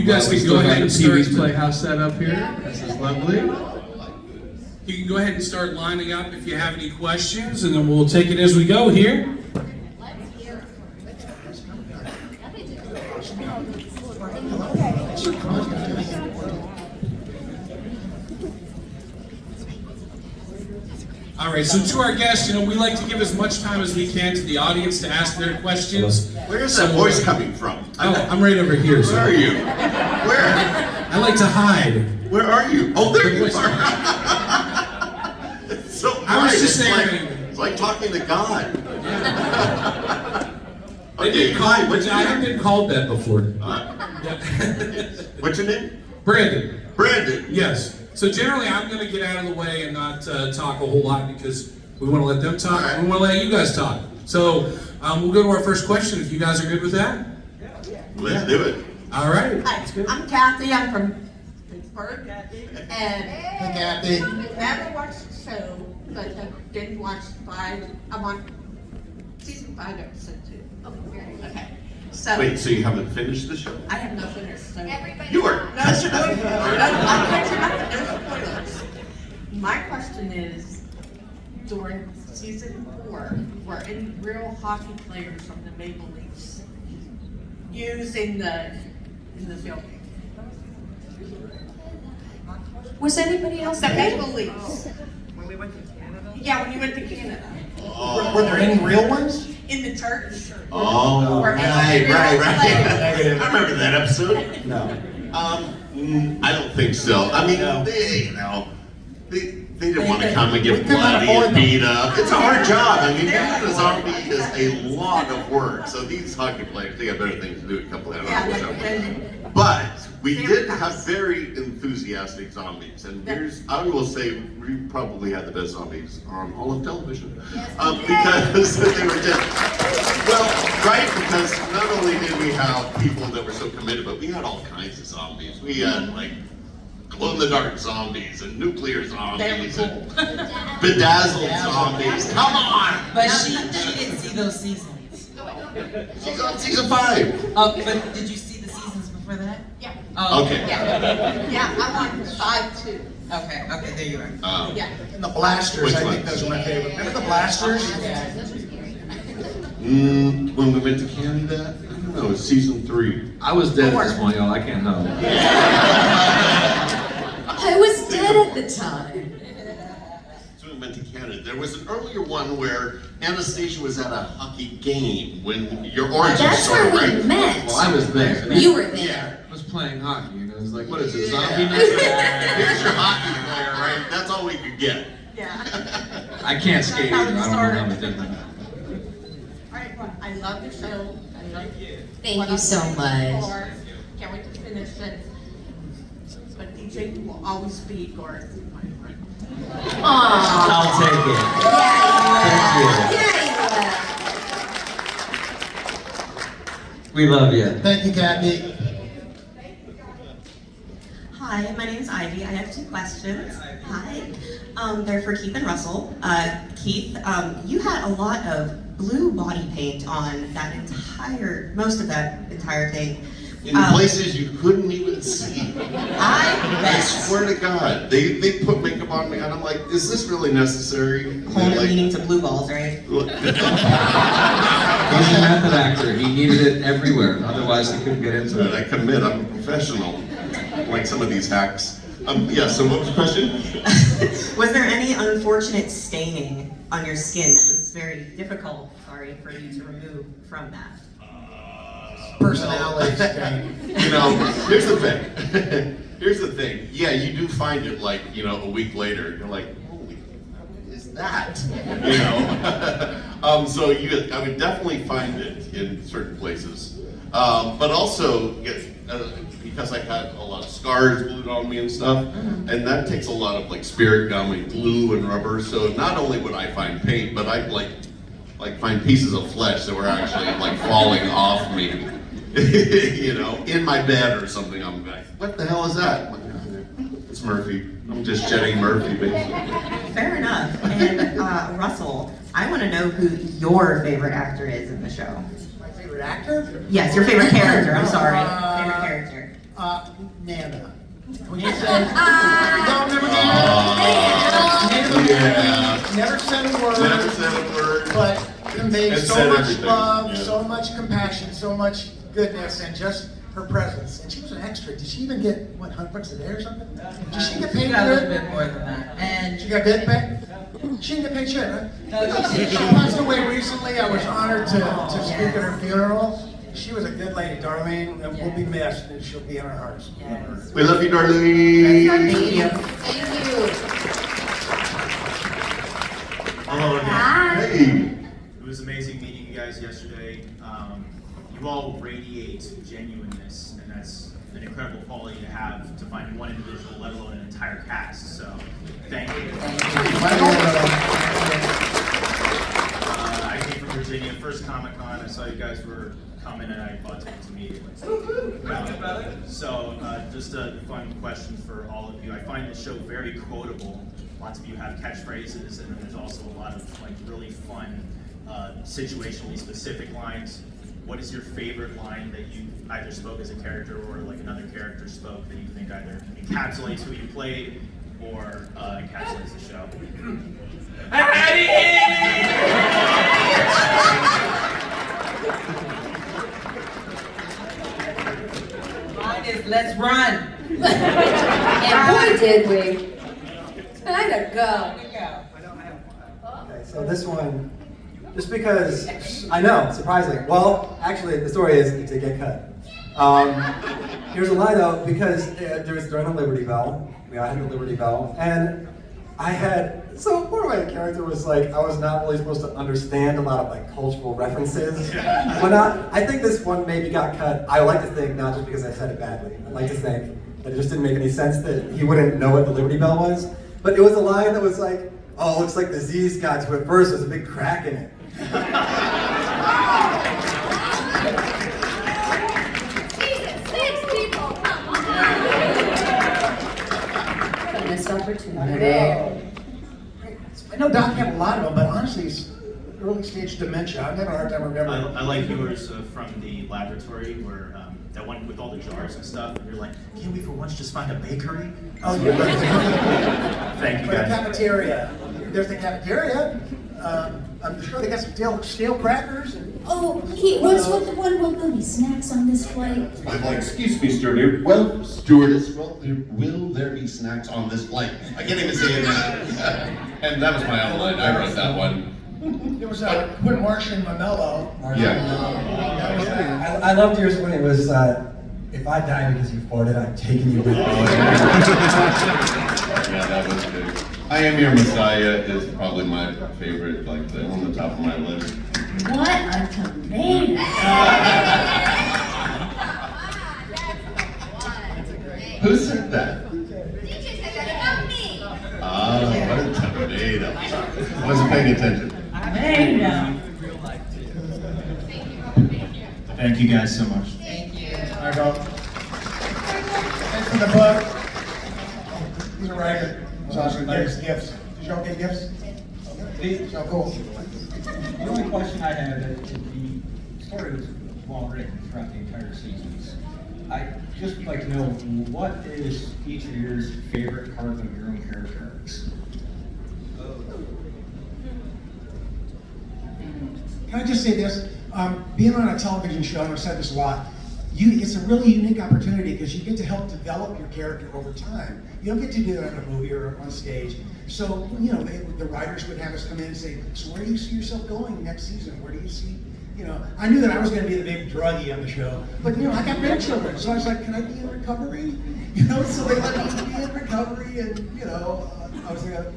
guys can go ahead and TV's start. Playhouse set up here. This is lovely. You can go ahead and start lining up if you have any questions, and then we'll take it as we go here. All right, so to our guests, we like to give as much time as we can to the audience to ask their questions. Where's that voice coming from? I'm right over here, Where sir. are you? Where? I like to hide. Where are you? Oh, there you are. It's so bright. I was just saying. It's like talking to God. I haven't been called that before. What's your name? Brandon. Brandon. Yes. So generally, I'm going to get out of the way and not talk a whole lot because we want to let them talk. Right. We want to let you guys talk. So we'll go to our first question if you guys are good with that. Let's do it. All right. Hi, I'm Kathy. I'm from Pittsburgh. And Hey, Kathy. never watched the show, but I did watch 5. I'm on season 5, episode 2. Okay. So Wait, so you haven't finished the show? I have no finished. So You are. no spoilers. I'm catching up. No spoilers. My question is, during season 4, were any real hockey players from the Maple Leafs used in the filming? Was anybody else The there? Maple Leafs. When we went to Canada? Yeah, when you went to Canada. Were there any real ones? In the church. Oh, Or right. any real players. I remember that episode. No. I don't think so. I mean, No. they didn't want to come and We get couldn't bloody afford and them. beat up. It's a hard job. I mean, being a zombie is a lot of work. So these hockey players, they got better things to do. A couple of Yeah, hours. But we did have very enthusiastic zombies, and I will say, we probably had the best zombies on all of television, because they were just right. Because not only did we have people that were so committed, but we had all kinds of zombies. We had like glow-in-the-dark zombies and nuclear zombies and bedazzled zombies. Come on! But she didn't see those seasons. She's on season 5. But did you see the seasons before that? Yeah. Oh, Okay. Yeah, I'm on 5 too. Okay, there you are. Yeah. And the blasters, Which I one? think those are my favorite. Remember the blasters? When we went to Canada, I don't know, season 3. I was dead at this point, y'all. I can't help. I was dead at the time. So we went to Canada. There was an earlier one where Anastasia was at a hockey game when your origin That's story, where we right? met. Well, I was there. You were there. Yeah. I was playing hockey, and I was like, what is it, zombie Yeah. night? Here's your hockey player, right? That's all we could get. Yeah. I can't skate either. I don't know how to do that. All right, well, I love the show. I love you. Thank you so much. Can't wait to finish it. But DJ will always speak, or Aww. I'll take it. Yeah, We love you. Thank you, Kathy. Hi, my name is Ivy. I have 2 questions. Hi. They're for Keith and Russell. Keith, you had a lot of blue body paint on most of that entire thing. In places you couldn't even see. I I bet. swear to God, they put makeup on me, and I'm like, is this really necessary? And Whole they're like, meaning to blue balls, right? look. He's a method actor. He needed it everywhere. Otherwise, he couldn't get into But it. I commit, I'm a professional, like some of these hacks. Yeah, so what was the question? Was there any unfortunate staining on your skin that was very difficult, for you to remove from that? Personality stain. Here's the thing. Here's the thing. Yeah, you do find it like, a week later. You're like, holy, what is that? So I would definitely find it in certain places. But also, because I had a lot of scars glued on me and stuff, and that takes a lot of like spirit gum and glue and rubber. So not only would I find paint, but I'd like find pieces of flesh that were actually like falling off me. In my bed or something. I'm like, what the hell is that? It's Murphy. I'm just shedding Murphy, basically. Fair enough. And Russell, I want to know who your favorite actor is in the show. My favorite actor? Yes, your favorite character. I'm sorry. Favorite character. Nana. When you said, don't remember Nana? Yeah. Never said a word. Never said a word. But conveyed And so said much everything, love, yeah. so much compassion, so much goodness, and just her presence. And she was an extra. Did she even get, what, $100 a day or something? Did she get paid She got a little good? bit more than that. And She got good pay? She didn't get paid shit, right? No, she She passed away recently. I was honored to speak at her funeral. She was a good lady, Darlene, and will be missed, and she'll be in our hearts. Yes. We love you, Darlene. Thank you. Thank you. Oh, Hi. hey. It was amazing meeting you guys yesterday. You all radiate genuineness, and that's an incredible quality to have to find one individual, let alone an entire cast. So, thank you. I came from Virginia, first Comic-Con. I saw you guys were coming, and I bought tickets immediately. So, just a fun question for all of you. I find the show very quotable. Lots of you have catchphrases, and then there's also a lot of like really fun, situationally specific lines. What is your favorite line that you either spoke as a character or like another character spoke that you think either encapsulates who you played or encapsulates the show? Mine is let's run. And boy, did we. Time to go. Here we go. Okay, so this one, just because, I know, surprising. Well, actually, the story is it did get cut. Here's a lie though, because there was during the Liberty Bell, we all had the Liberty Bell, and I had, so part of my character was like, I was not really supposed to understand a lot of like cultural references. But I think this one maybe got cut, I like to think, not just because I said it badly, I like to think that it just didn't make any sense that he wouldn't know what the Liberty Bell was. But it was a line that was like, oh, looks like the Z's got to it first, there's a big crack in it. Season 6, people, come on. Missed opportunity. I know Doc had a lot of them, but honestly, it's early stage dementia. I'm having a hard time remembering. I like yours from the laboratory where that one with all the jars and stuff. And you're like, can't we for once just find a bakery? Oh, yeah. Thank you But the guys. cafeteria. There's the cafeteria. I'm sure they got some stale crackers. And, Oh, Kate, what's with the one? Will there be snacks on this flight? I'm like, excuse me, stewardess. Well, stewardess, will there be snacks on this flight? I can't even say it now. And that was my own line. I wrote that one. there was Quinn Martian Mamelo. Yeah. I loved yours when it was, if I die because you farted, I'm taking you with me. Yeah, that was good. I Am Your Messiah is probably my favorite, like on the top of my list. What a tomato! Who said that? DJ said that about me. Ah, what a tomato. I wasn't paying attention. Tomato. Thank you guys so much. Thank you. There you go. Thanks for the book. He's a writer. It's awesome. Gifts. Did y'all get gifts? So cool. The only question I have is the story was well written throughout the entire seasons. I'd just like to know, what is each of yours favorite part of your own character arcs? Can I just say this? Being on a television show, and I've said this a lot, it's a really unique opportunity because you get to help develop your character over time. You don't get to do that in a movie or on stage. So, you know, the writers would have us come in and say, so where do you see yourself going next season? Where do you see, you know, I knew that I was going to be the big druggie on the show, but, you know, I got grandchildren, so I was like, can I be in recovery? You know, so they let me be in recovery, and, you know, I was a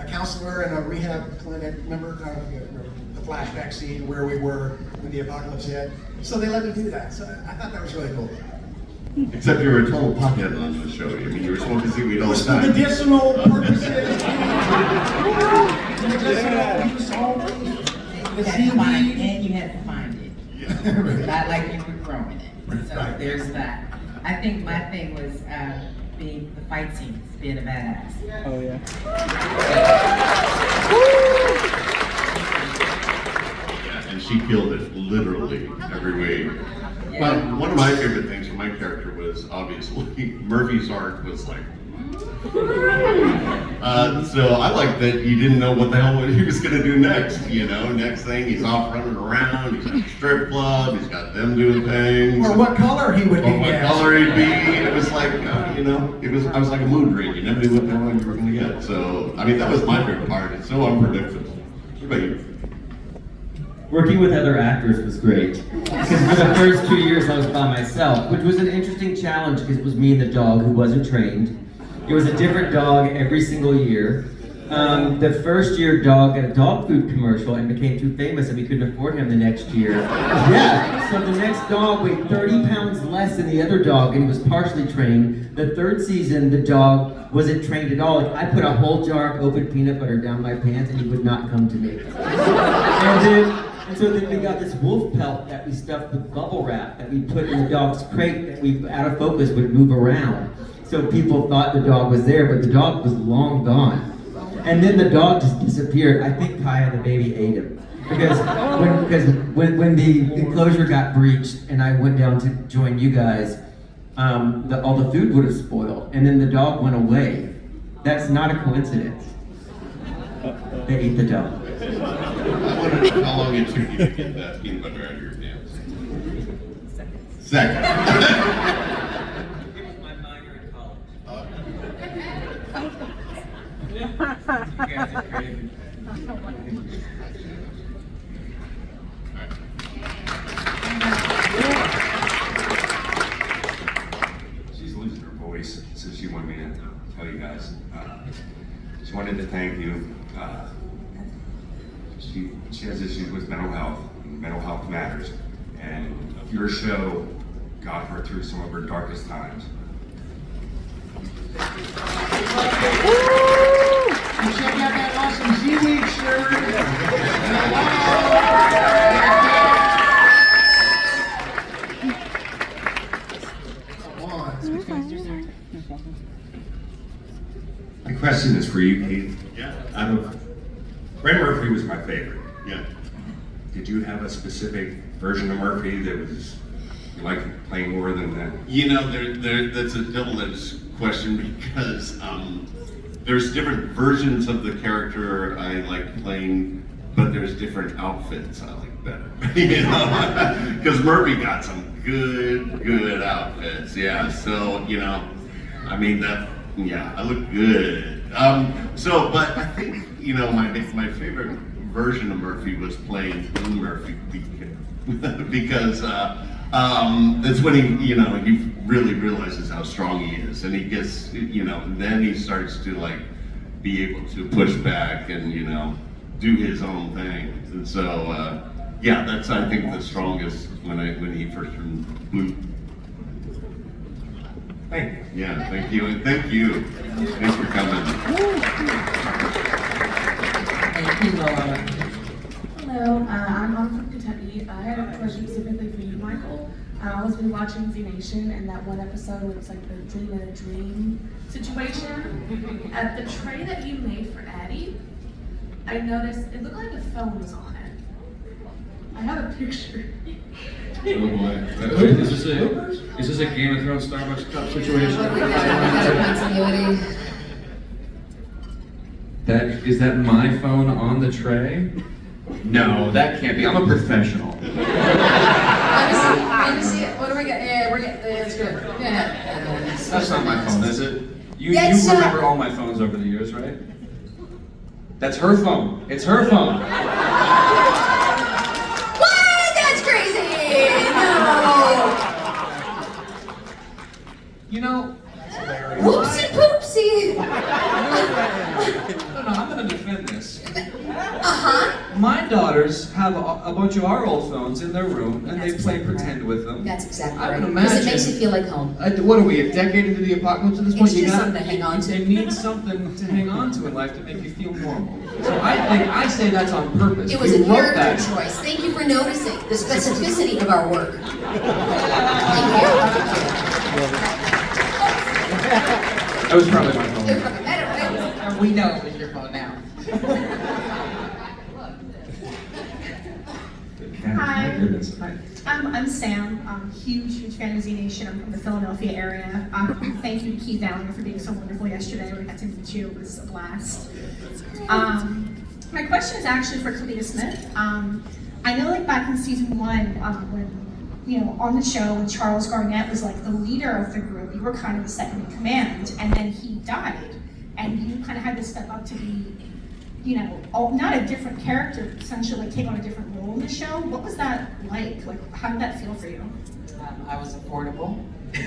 counselor in a rehab clinic, remember the flashback scene where we were when the apocalypse hit? So they let me do that, so I thought that was really cool. Except you were a total pothead on the show. I mean, you were smoking seaweed all the For time. medicinal purposes. And you had to find it. Not like you were growing it. So there's that. I think my thing was being the fight scenes, being a badass. Oh yeah. Yeah, and and she killed it literally every week. But one of my favorite things from my character was obviously Murphy's arc was like. So I like that you didn't know what the hell he was going to do next. You know, next thing he's off running around. He's at a strip club. He's got them doing things. Or what color he would be. Or what color he'd be. It was like, you know, I was like a mood ring. You never knew what the hell you were going to get. So I mean, that was my favorite part. It's so unpredictable. What about you? Working with other actors was great. Because for the first 2 years I was by myself, which was an interesting challenge because it was me and the dog who wasn't trained. It was a different dog every single year. The first year, dog got a dog food commercial and became too famous and we couldn't afford him the next year. Yeah, so the next dog weighed 30 pounds less than the other dog and he was partially trained. The third season, the dog wasn't trained at all. Like, I put a whole jar of open peanut butter down my pants and he would not come to me. And so then we got this wolf pelt that we stuffed with bubble wrap that we put in the dog's crate that we, out of focus, would move around. So people thought the dog was there, but the dog was long gone. And then the dog just disappeared. I think Kaya, the baby, ate him. Because when the enclosure got breached and I went down to join you guys, all the food would have spoiled. And then the dog went away. That's not a coincidence. They ate the dog. I wondered how long it took you to get that peanut butter out of your pants. Second. She's losing her voice, so she wanted me to tell you guys. She wanted to thank you. She has issues with mental health. Mental health matters, and your show got her through some of her darkest times. And check out that awesome seaweed shirt. My question is for you, Keith. Yeah. Out of Ray Murphy was my favorite. Yeah. Did you have a specific version of Murphy that was you liked playing more than that? You know, that's a double-edged question because there's different versions of the character I like playing, but there's different outfits I like better. You know, because Murphy got some good outfits. Yeah. So you know, I mean I look good. But I think you know my favorite version of Murphy was playing Murphy because that's when he really realizes how strong he is, and he gets then he starts to like be able to push back and do his own thing, and so that's I think the strongest when he first turned blue. Thank you. Yeah, thank you, and thank you. Thanks for coming. Hello, I'm from Kentucky. I had a question specifically for you, Michael. I was been watching Z Nation, and that one episode where it was like the dream in a dream situation. At the tray that you made for Addie, I noticed it looked like a phone was on it. I have a picture. Oh boy. Is this a Game of Thrones Starbucks cup situation? Is that my phone on the tray? No, that can't be. I'm a professional. Let me see it. What do we got? Yeah, we're getting it's good. Yeah. That's not my phone, is it? You remember all my phones over the years, right? That's her phone. It's her phone. What? That's crazy! No! You know... Whoopsie poopsie! No, I'm gonna defend this. Uh-huh. My daughters have a bunch of our old phones in their room, and they play pretend with them. That's exactly I right. would Because imagine. it makes you feel like home. What are we, a decade into the apocalypse at this point? It's just something to hang on to. You need something to hang on to in life to make you feel normal. So I say that's on purpose. It was We a wrote character that. choice. Thank you for noticing the specificity of our work. Thank That was probably my phone. you. We know it was your phone now. goodness. I'm Sam. I'm a huge fan of Z Nation. I'm from the Philadelphia area. Thank you to Keith Allen for being so wonderful yesterday. We got to meet you. It was a blast. My question is actually for Kalita Smith. I know like back in season 1, when, you know, on the show when Charles Garnett was like the leader of the group, you were kind of the second in command, and then he died, and you kind of had to step up to be, you know, not a different character, essentially like take on a different role in the show. What was that like? Like, how did that feel for you? I was affordable. So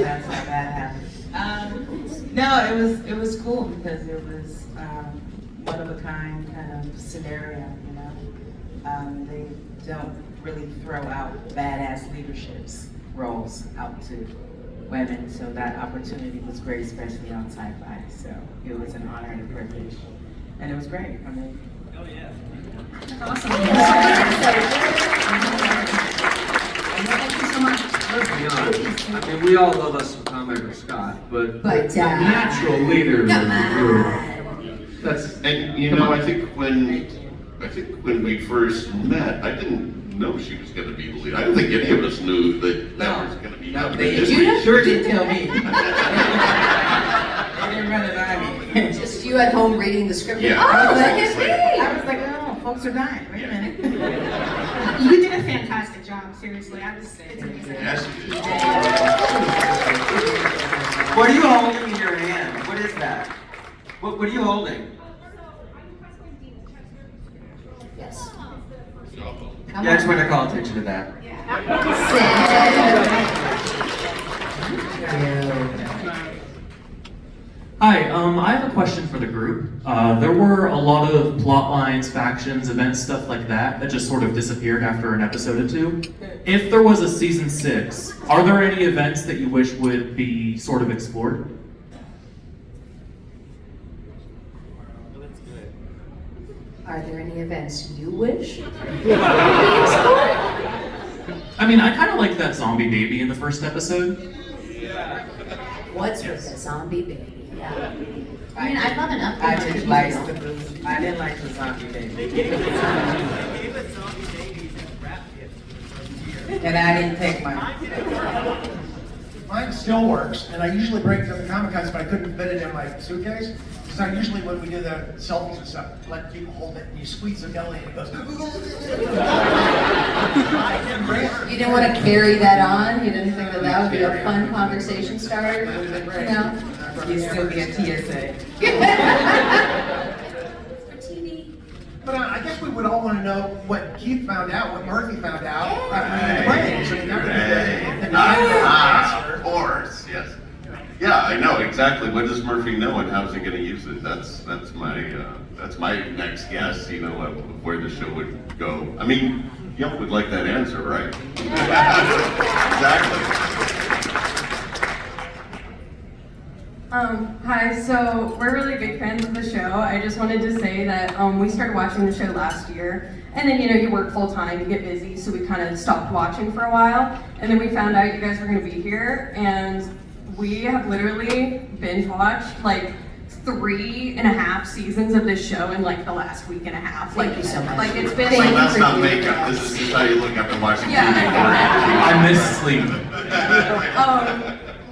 that's how that happened. No, it was cool because it was one of a kind kind of scenario, you know. They don't really throw out badass leaderships roles out to women, so that opportunity was great, especially on sci-fi. So it was an honor and a privilege, and it was great. I mean, oh yeah. Awesome. Thank you so much. Let's be honest. I mean, we all love us some Tom Edward Scott, but the But, natural leader of the group. That's And you know, I think when we first met, I didn't know she was going to be the lead. I don't think any of us knew that was going to be happening. You sure didn't tell me. They didn't run it by me. Just you at home reading the script. Yeah. Oh, look at me! I was like, oh, folks are dying. Wait a minute. You did a fantastic job, seriously. It's amazing. Yes, you did. What are you holding in your hand? What is that? What are you holding? Yes. Yeah, I just wanted to call attention to that. Hi, I have a question for the group. There were a lot of plot lines, factions, events, stuff like that that just sort of disappeared after an episode or two. If there was a season 6, are there any events that you wish would be sort of explored? Are there any events you wish would be explored? I mean, I kind of like that zombie baby in the first episode. What's with the zombie baby? Yeah. I mean, I'd love an update. I didn't like the zombie baby. And I didn't take mine. Mine still works, and I usually bring it to the Comic-Cons, but I couldn't fit it in my suitcase. So usually when we do the selfies and stuff, let people hold it, and you squeeze the belly, and it goes. You didn't want to carry that on? You didn't think that that would be a fun conversation starter? No? You'd still be a TSA. But I guess we would all want to know what Keith found out, what Murphy found out after the plane. So that would be the Of course, yes. Yeah, I know exactly. What does Murphy know, and how's he going to use it? That's my next guess. You know, of where the show would go. I mean, Yelp would like that answer, right? Exactly. Hi, so we're really big fans of the show. I just wanted to say that we started watching the show last year, and then you work full time, you get busy, so we kind of stopped watching for a while, and then we found out you guys were going to be here, and we have literally binge watched like 3.5 seasons of this show in like the last week and a half. Thank you so much. Like it's been So like that's not makeup. This is just how you look after watching TV. I miss sleep.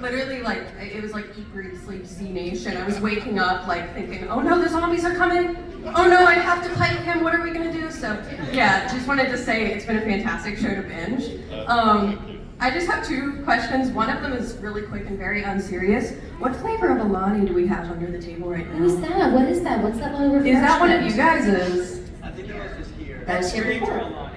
Literally, like, it was like eat, breathe, sleep, Z Nation. I was waking up, like, thinking, oh no, the zombies are coming. Oh no, I have to fight him. What are we gonna do? So, yeah, just wanted to say it's been a fantastic show to binge. I just have 2 questions. One of them is really quick and very unserious. What flavor of Alani do we have under the table right now? Who's that? What is that? What's that little refreshment? Is that one of you guys'? I think that was just here. That was here before.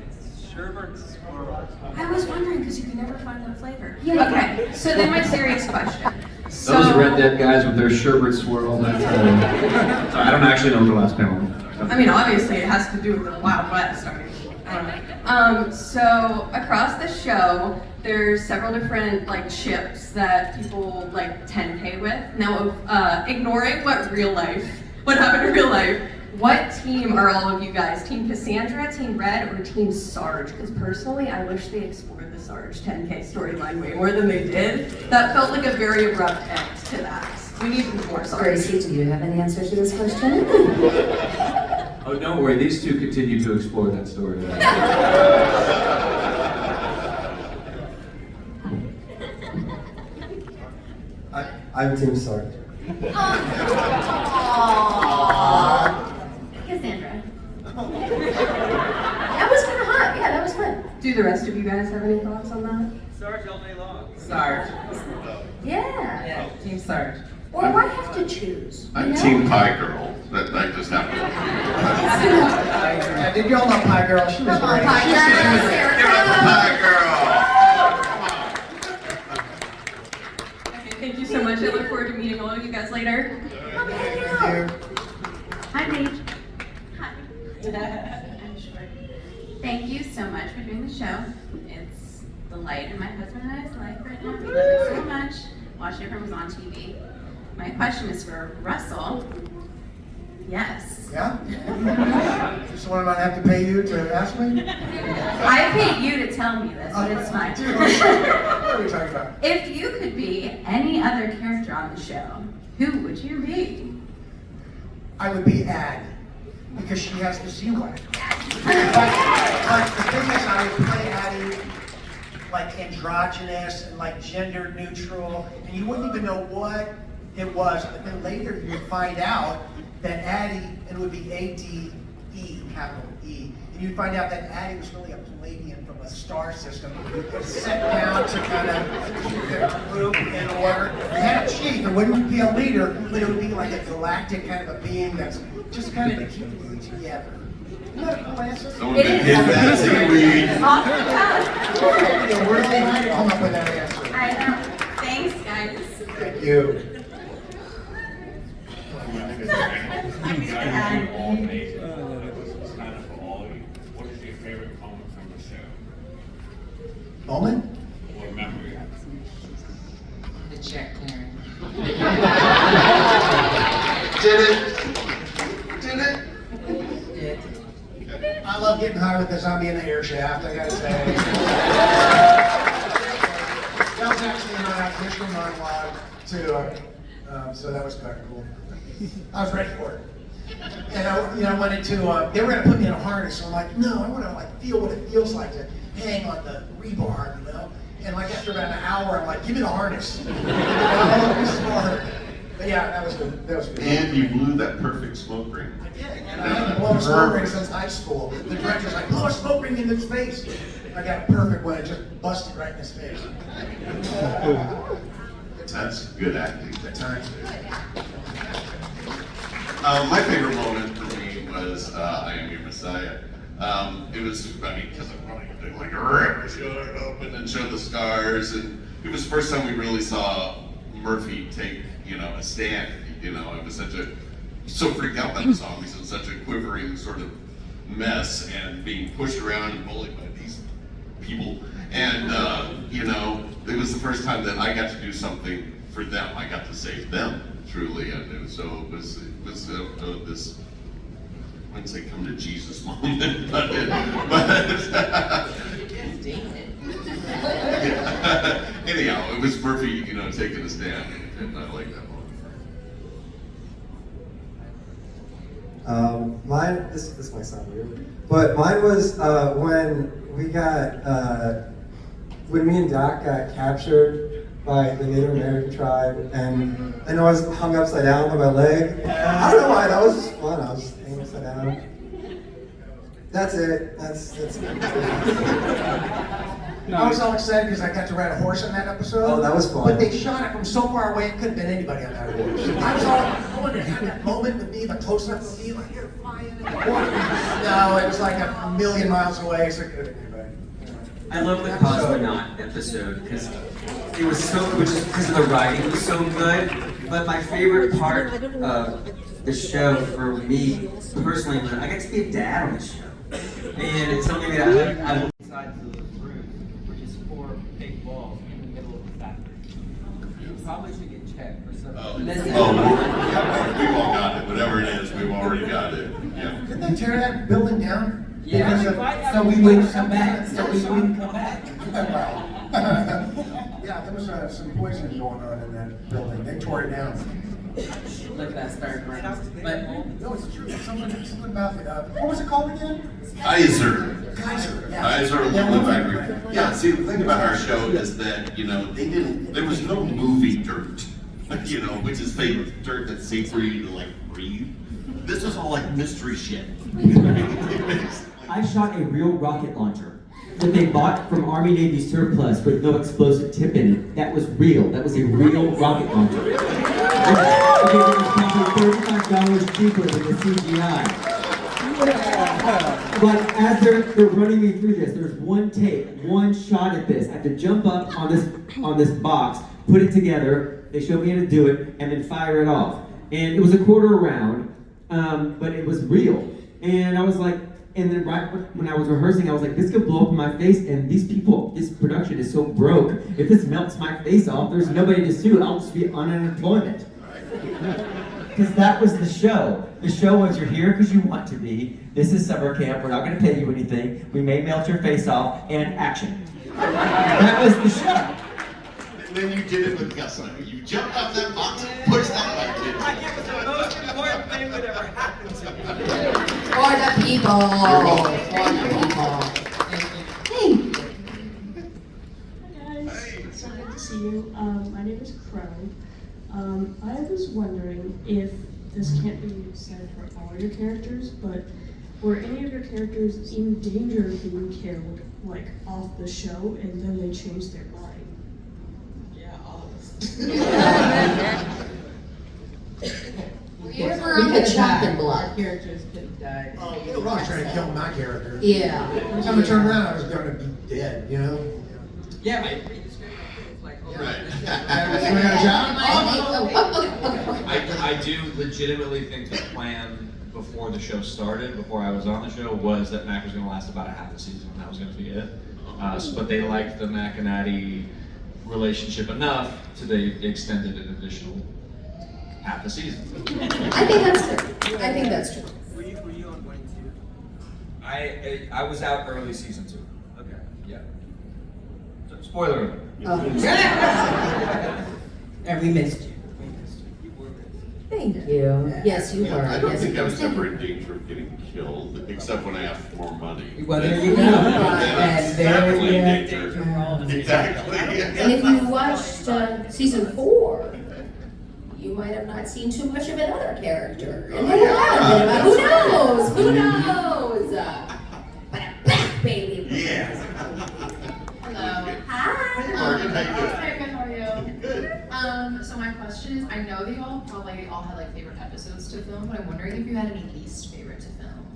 It's sherbet swirl. I was wondering because you can never find that flavor. Yeah. Okay, so then my serious question. Those Red Dead guys with their sherbet swirl. That's, sorry, I don't actually know the last panel. I mean, obviously it has to do with the Wild West. So across the show, there's several different like ships that people like 10K with. Now, ignoring what happened in real life, what team are all of you guys? Team Cassandra, Team Red, or Team Sarge? Because personally, I wish they explored the Sarge 10K storyline way more than they did. That felt like a very abrupt end to that. We need more Sarge. Gracie, do you have an answer to this question? Oh, don't worry, these two continue to explore that story. I'm Team Sarge. Cassandra. That was kind of hot. Yeah, that was fun. Do the rest of you guys have any thoughts on that? Sarge all day long. Sarge. Yeah. Yeah, Team Sarge. Or why have to choose? I'm you know? Team Pie Girl. That just happened. Yeah, did y'all know Pie Girl? She was Come on, great. Pie Girl. Give it up for Pie Girl! Okay, thank you so much. I look forward to meeting all of you guys later. Hi, Paige. Hi. I'm short. Thank you so much for doing the show. It's the light in my husband and I's life right now. We love it so much. Watching it from was on TV. My question is for Russell. Yes. Yeah? Just the one I have to pay you to ask me? I paid you to tell me this, but it's fine. What are we talking about? If you could be any other character on the show, who would you be? I would be Ad, because she has the C-word. But the thing is, I would play Addie like androgynous and like gender neutral, and you wouldn't even know what it was. But then later you would find out that Addie, and it would be A-D-E, capital E, and you'd find out that Addie was really a Palladian from a star system who set down to kind of keep the group in order. They had a chief, it wouldn't be a leader, but it would be like a galactic kind of a being that's just kind of to keep you together. Isn't that a cool answer? Someone been hit that seaweed. Yeah, we're really trying to come up with that answer. I know. Thanks, guys. Thank you. All amazing. It's kind of for all of you. What is your favorite moment from the show? Moment? Or memory? The check clearing. Did it? I love getting high with the zombie in the air shaft, I gotta say. That was actually an audition monologue too, so that was kind of cool. I was ready for it. And I wanted to, they were gonna put me in a harness, so I'm like, no, I wanna like feel what it feels like to hang on the rebar, you know? And like after about an hour, I'm like, give me the harness. But yeah, that was good. That was good. And you blew that perfect smoke ring. I did, and I haven't blown a smoke ring since high school. The director's like, blow a smoke ring in his face. I got a perfect one, it just busted right in his face. That's good acting. Good times. My favorite moment for me was I Am Your Messiah. It was, because I'm probably going to like rip it open and show the scars, and it was the first time we really saw Murphy take, a stand. It was so freaked out by the zombies and such a quivering sort of mess, and being pushed around and bullied by these people. And it was the first time that I got to do something for them. I got to save them, truly, and it was this, I wouldn't say come to Jesus moment, but yeah. Anyhow, it was Murphy, taking a stand, and I like that moment. Mine, this might sound weird, but mine was when me and Doc got captured by the Native American tribe, and I was hung upside down by my leg. I don't know why, that was just fun. I was just hanging upside down. That's it. That's it. I was all excited because I got to ride a horse in that episode. Oh, that was fun. But they shot it from so far away, it couldn't have been anybody on that horse. I wanted to have that moment with me, like close up with me, like you're flying in the water. No, it was like a million miles away, so it couldn't have been anybody. I love the Cosmonaut episode because it was so, because of the writing was so good. But my favorite part of the show for me personally was I got to be a dad on the show, and it's something that I Sides of those rooms, which is 4 big balls in the middle of the factory. You probably should get checked for something. We've all got it. Whatever it is, we've already got it. Yeah. Didn't they tear that building down? Yeah, so we wouldn't come back. Yeah, there was some poisoning going on in that building. They tore it down. Look at that start but No, it's true. Something about what was it called again? Kaiser. Kaiser. Yeah. Kaiser Aluminum Factory. Yeah, see, the thing about our show is that, there was no movie dirt, which is favorite dirt that's safe for you to, breathe. This was all, mystery shit. I shot a real rocket launcher that they bought from Army Navy surplus with no explosive tip in it. That was real. That was a real rocket launcher. Okay, it was probably $35 cheaper than the CGI. But as they're running me through this, there's one take, one shot at this. I have to jump up on this box, put it together. They showed me how to do it, and then fire it off. And it was a quarter round, but it was real. And I was like, and then right when I was rehearsing, I was like, this could blow up in my face, and these people, this production is so broke. If this melts my face off, there's nobody to sue. I'll just be on unemployment. Because that was the show. The show was, you're here because you want to be. This is summer camp. We're not going to pay you anything. We may melt your face off, and action. That was the show. And then you did it with gusto. You jumped off that box and pushed that back in. It was the most important thing that ever happened to me. For the people. Hey guys, it's so good to see you. My name is Crow. I was wondering if this can't be said for all your characters, but were any of your characters in danger of being killed, off the show, and then they changed their mind? Yeah, all of us. Were you ever on the chopping block? Our characters could have died. Oh, they were always trying to kill my character. Yeah. Every time I turned around, I was going to be dead, Yeah, but you read the script, it's like, oh, Right. You got a job? I do legitimately think the plan before the show started, before I was on the show, was that Mac was going to last about a half a season, and that was going to be it. But they liked the Mac and Addie relationship enough to they extended an additional half a season. I think that's true. Were you on 22? I was out early season 2. Okay. Yeah. Spoiler alert. And we missed you. Thank you. Yes, you were. I don't Yes, think I was thank ever you. in danger of getting killed, except when I asked for more money. Well, there you go. That's And there definitely you in have danger. Exactly. And if you watched season 4, you might have not seen too much of another character. And then who knows? Who knows? But a black baby. Yeah. Hello. Hi. Morgan, how you doing? Hi, good, how are you? Good. So my question is, I know that you all probably all had favorite episodes to film, but I'm wondering if you had any least favorite to film.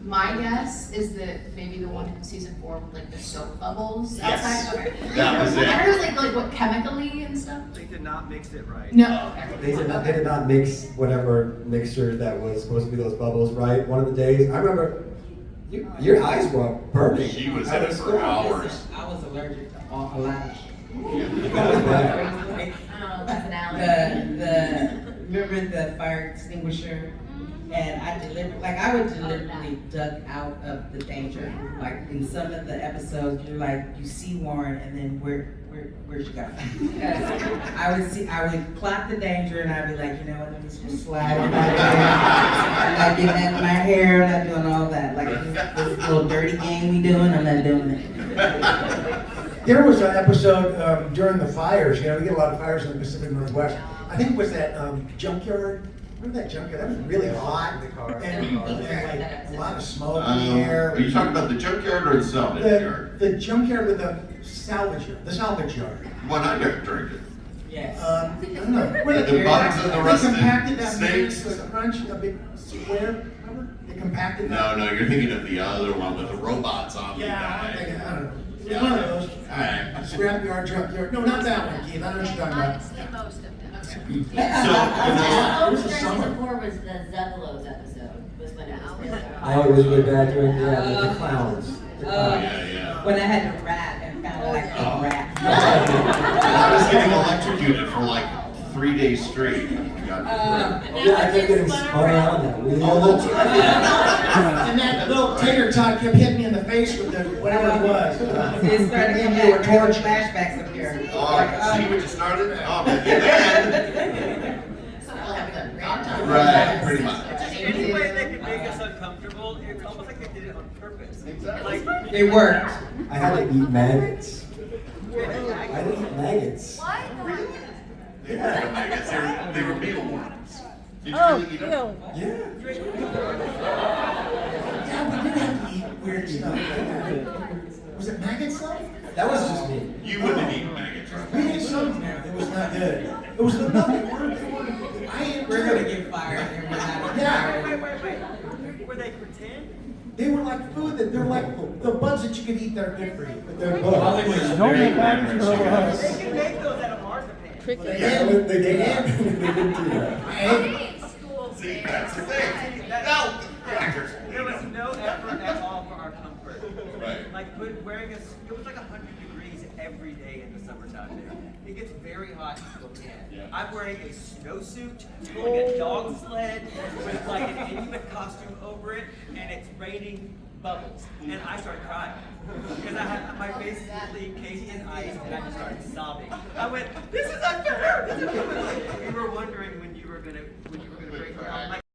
My guess is that maybe the one in season 4 with the soap bubbles Yes. outside. Okay. That was it. I heard like what chemically and stuff. They did not mix it right. No. They did not mix whatever mixture that was supposed to be those bubbles right. One of the days, I remember your eyes were burning. She was at it for hours. I was allergic to a lot of That was bad. That's an allergy. Remember the fire extinguisher? And I would deliberately duck out of the danger. Like in some of the episodes, you see Warren, and then where'd you go? I would clock the danger, and I'd be like, you know what, let me just slide in my hair. I'm not getting that in my hair, I'm not doing all that. Like this little dirty game we doing, I'm not doing it. There was an episode during the fires. We get a lot of fires in the Pacific Northwest. I think it was that junkyard. Remember that junkyard? That was really hot. And a lot of smoke in the air. Are you talking about the junkyard or the salvage yard? The junkyard with the salvage yard. The salvage yard. One I never drank it. Yes. I don't know. The bugs and the They rusted compacted that snakes. with a crunch, a big square. Remember? They compacted that. No, you're thinking of the other one with the robots on the Yeah, guy. I don't know. It was one of those. Alright. Scrapyard, junkyard. No, not that one, Keith. I know what you're talking about. I've seen most of them. So, Most this is season summer. 4 was the Zuggalos episode. Was when it was really Oh, it was really bad during the clowns. Yeah. When I had to rap and found out I couldn't rap. I was getting electrocuted for 3 days straight. Yeah, I kept getting spun out on that wheel. And that little tater tot kept hitting me in the face with the whatever it was. It started to come You were back, flashbacks up here. Oh, see what you started? Oh, man. Right, pretty much. Any way they can make us uncomfortable, it's almost like they did it on purpose. Exactly. Like, It worked. I had to eat maggots. I had to eat maggots. They were maggots. They were mealworms. Did you really eat them? Yeah. Yeah, we did have to eat weird stuff like that. Was it maggot stuff? That was just me. You wouldn't have eaten maggots, right? We ate something there that was not good. It was the nothing. I ate. We're gonna get fired. And we're not Yeah. were they pretend? They were like food that they're like the bugs that you could eat that are good for you. But they're Hollywood bugs. is very glamorous, you guys. They can make those out of marzipan. Yeah, they did. They didn't do that. See, that's the thing. No! There was no effort at all for our comfort. Right. Like wearing it was like 100 degrees every day in the summertime there. It gets very hot in Spokane. Yeah. I'm wearing a snowsuit, pulling a dog sled with like an Inuit costume over it, and it's raining bubbles. And I started crying. Because I had my face is completely encased in ice, and I just started sobbing. I went, this is unfair! This is unfair! We were wondering when you were gonna break the